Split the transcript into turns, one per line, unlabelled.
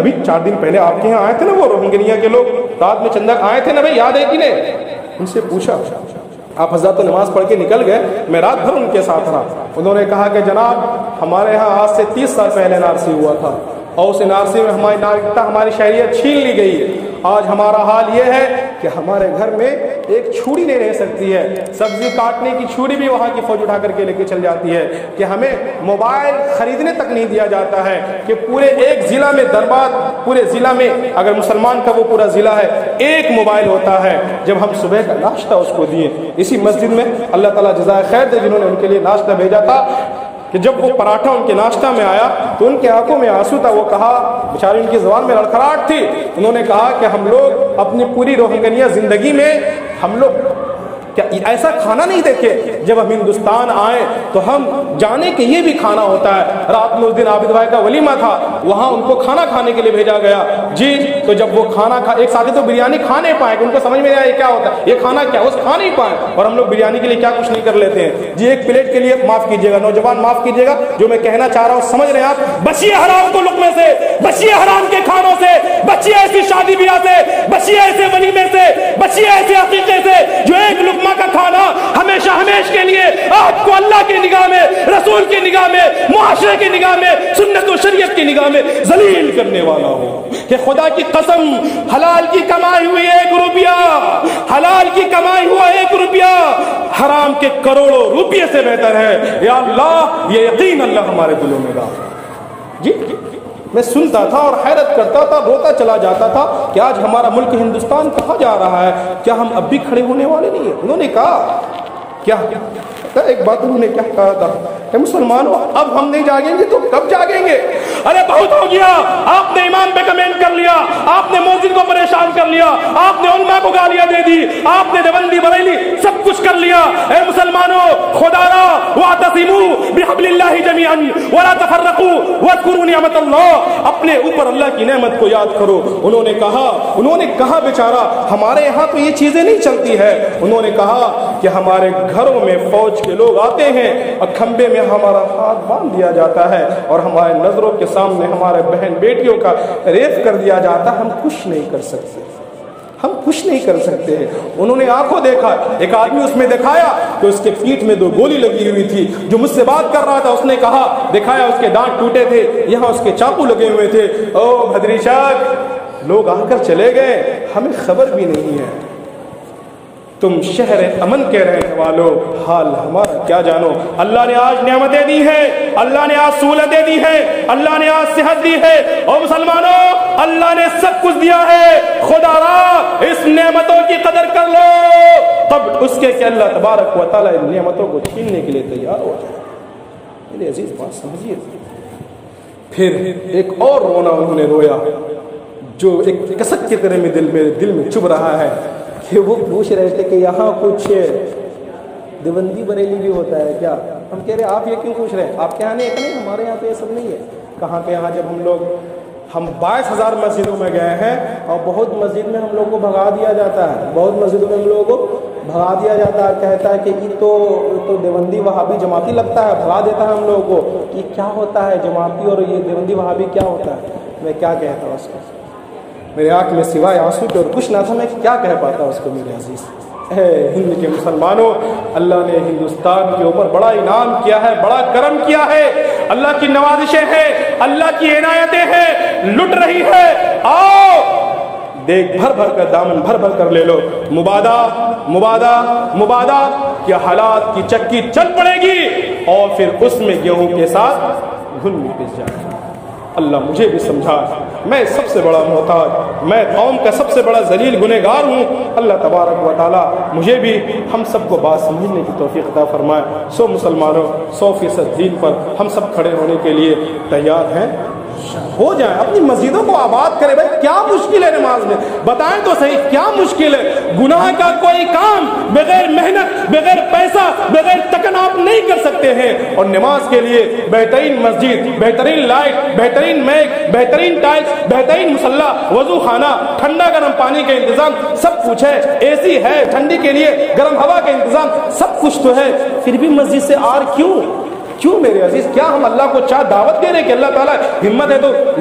ابھی 4 دن پہلے آپ کے یہاں آئے تھے نا وہ روہنگیا کے لوگ، رات میں چندر آئے تھے نا بھائی، یاد ہے کہ نہیں؟ ان سے پوچھا، آپ حضرات تو نماز پڑھ کے نکل گئے، میں رات بھر ان کے ساتھ رہا. انہوں نے کہا کہ جناب ہمارے یہاں آج سے 30 سال پہلے NRC ہوا تھا اور اس NRC میں ہماری ناگرکتا، ہماری شہریت چھین لی گئی ہے. آج ہمارا حال یہ ہے کہ ہمارے گھر میں ایک چھری نہیں رہ سکتی ہے، سبزی کاٹنے کی چھری بھی وہاں کی فوج اٹھا کر کے لے کے چل جاتی ہے، کہ ہمیں موبائل خریدنے تک نہیں دیا جاتا ہے، کہ پورے ایک ضلع میں دربار، پورے ضلع میں اگر مسلمان کا وہ پورا ضلع ہے ایک موبائل ہوتا ہے. جب ہم صبح کا ناشتہ اس کو دیے اسی مسجد میں، اللہ تعالیٰ جزائے خیر دے جنہوں نے ان کے لیے ناشتہ بھیجا تھا، کہ جب وہ پراٹھا ان کے ناشتہ میں آیا تو ان کے آنکھوں میں آنسو تھا. وہ کہا، بیچارے ان کی زبان میں لڑکھڑاہٹ تھی، انہوں نے کہا کہ ہم لوگ اپنی پوری روہنگیا زندگی میں ہم لوگ کیا ایسا کھانا نہیں دیکھے. جب ہم ہندوستان آئے تو ہم جانے کہ یہ بھی کھانا ہوتا ہے. رات میں اس دن عابد بھائی کا ولیمہ تھا، وہاں ان کو کھانا کھانے کے لیے بھیجا گیا. جی تو جب وہ کھانا ایک ساتھی تو بریانی کھا نہیں پائے، کہ ان کو سمجھ میں نہیں آیا یہ کیا ہوتا ہے، یہ کھانا کیا، اس کھا نہیں پائے، اور ہم لوگ بریانی کے لیے کیا کچھ نہیں کر لیتے ہیں. جی ایک پلیٹ کے لیے معاف کیجیے گا نوجوان، معاف کیجیے گا، جو میں کہنا چاہ رہا ہوں سمجھ رہے ہیں آپ؟ بچیے حرام کو لقمے سے، بچیے حرام کے کھانوں سے، بچیے ایسی شادی بیاہ سے، بچیے ایسے ولیمے سے، بچیے ایسے عقیقے سے جو ایک لقمہ کا کھانا ہمیشہ ہمیش کے لیے آپ کو اللہ کی نگاہ میں، رسول کی نگاہ میں، معاشرے کی نگاہ میں، سنت و شریعت کی نگاہ میں ذلیل کرنے والا ہو. کہ خدا کی قسم حلال کی کمائی ہوئی 1 روپیہ، حلال کی کمائی ہوا 1 روپیہ حرام کے کروڑوں روپیے سے بہتر ہے. یا اللہ یہ یقین اللہ ہمارے دلوں میں ڈال. جی میں سنتا تھا اور حیرت کرتا تھا، روتا چلا جاتا تھا کہ آج ہمارا ملک ہندوستان کہاں جا رہا ہے، کیا ہم اب بھی کھڑے ہونے والے نہیں ہیں؟ انہوں نے کہا کیا، ایک بات انہوں نے کیا کہا تھا کہ مسلمانوں اب ہم نہیں جاگیں گے تو کب جاگیں گے؟ ارے بہت ہو گیا، آپ نے امام پہ کمنٹ کر لیا، آپ نے مؤذن کو پریشان کر لیا، آپ نے علماء کو گالیاں دے دی، آپ نے دیوبندی بریلی سب کچھ کر لیا. اے مسلمانوں خدا را واعتصموا بحبل اللہ جميعا ولا تفرقوا واذكروا نعمت اللہ، اپنے اوپر اللہ کی نعمت کو یاد کرو. انہوں نے کہا بیچارہ ہمارے یہاں تو یہ چیزیں نہیں چلتی ہے. انہوں نے کہا کہ ہمارے گھروں میں فوج کے لوگ آتے ہیں اور کھمبے میں ہمارا ہاتھ باندھ دیا جاتا ہے اور ہمارے نظروں کے سامنے ہمارے بہن بیٹیوں کا ریپ کر دیا جاتا ہے، ہم کچھ نہیں کر سکتے، ہم کچھ نہیں کر سکتے ہیں. انہوں نے آنکھوں دیکھا، ایک آدمی اس میں دکھایا کہ اس کے پیٹھ میں 2 گولی لگی ہوئی تھی. جو مجھ سے بات کر رہا تھا اس نے کہا، دکھایا اس کے دانت ٹوٹے تھے، یہاں اس کے چاقو لگے ہوئے تھے. او بھدری شاہ، لوگ آ کر چلے گئے، ہمیں خبر بھی نہیں ہے. تم شہر امن کے رہنے والوں، حال ہمارا کیا جانو. اللہ نے آج نعمتیں دی ہیں، اللہ نے آج سہولتیں دی ہیں، اللہ نے آج صحت دی ہے. اور مسلمانوں اللہ نے سب کچھ دیا ہے، خدا را اس نعمتوں کی قدر کر لو، تب اس کے کہ اللہ تبارک و تعالیٰ ان نعمتوں کو چھیننے کے لیے تیار ہو جائے. میرے عزیز بات سمجھیے. پھر ایک اور رونا انہوں نے رویا جو ایک کسک کی طرح میں دل میں چبھ رہا ہے، کہ وہ پوچھ رہے تھے کہ یہاں کچھ دیوبندی بریلی بھی ہوتا ہے کیا؟ ہم کہہ رہے آپ یہ کیوں پوچھ رہے ہیں؟ آپ کے یہاں نہیں، ہمارے یہاں تو یہ سب نہیں ہے. کہاں کے یہاں جب ہم 22,000 مسجدوں میں گئے ہیں اور بہت مسجد میں ہم لوگ کو بھگا دیا جاتا ہے، بہت مسجدوں میں ہم لوگوں کو بھگا دیا جاتا ہے، کہتا ہے کہ یہ تو دیوبندی وہابی جماعتی لگتا ہے، بھگا دیتا ہے ہم لوگوں کو. یہ کیا ہوتا ہے جماعتی اور یہ دیوبندی وہابی کیا ہوتا ہے؟ میں کیا کہتا ہوں اس کو، میرے آنکھ میں سوائے آنسو کے اور کچھ نہ تھا، میں کیا کہہ پاتا اس کو. میرے عزیز اے ہند کے مسلمانوں، اللہ نے ہندوستان کے اوپر بڑا انعام کیا ہے، بڑا کرم کیا ہے، اللہ کی نوازشیں ہیں، اللہ کی عنایتیں ہیں، لٹ رہی ہے. آؤ دیکھ بھر بھر کر، دامن بھر بھر کر لے لو. مبادہ کہ حالات کی چکی چل پڑے گی اور پھر اس میں گیہوں کے ساتھ گھن میں پس جائے گا. اللہ مجھے بھی سمجھا، میں سب سے بڑا محتاج، میں قوم کا سب سے بڑا ذلیل گنہگار ہوں. اللہ تبارک و تعالی مجھے بھی ہم سب کو بات سمجھنے کی توفیق عطا فرمائے. سو مسلمانوں 100% دین پر ہم سب کھڑے ہونے کے لیے تیار ہیں، ہو جائیں، اپنی مسجدوں کو آباد کریں. بھائی کیا مشکل ہے نماز میں؟ بتائیں تو صحیح کیا مشکل ہے؟ گناہ کا کوئی کام بغیر محنت، بغیر پیسہ، بغیر تکن آپ نہیں کر سکتے ہیں. اور نماز کے لیے بہترین مسجد، بہترین لائٹ، بہترین میک، بہترین ٹائلس، بہترین مصلی، وضو خانہ، ٹھنڈا گرم پانی کا انتظام سب کچھ ہے، اے سی ہے، ٹھنڈی کے لیے گرم ہوا کا انتظام سب کچھ تو ہے. پھر بھی مسجد سے آر کیوں میرے عزیز؟ کیا ہم اللہ کو دعوت دے رہے کہ اللہ تعالیٰ ہمت ہے تو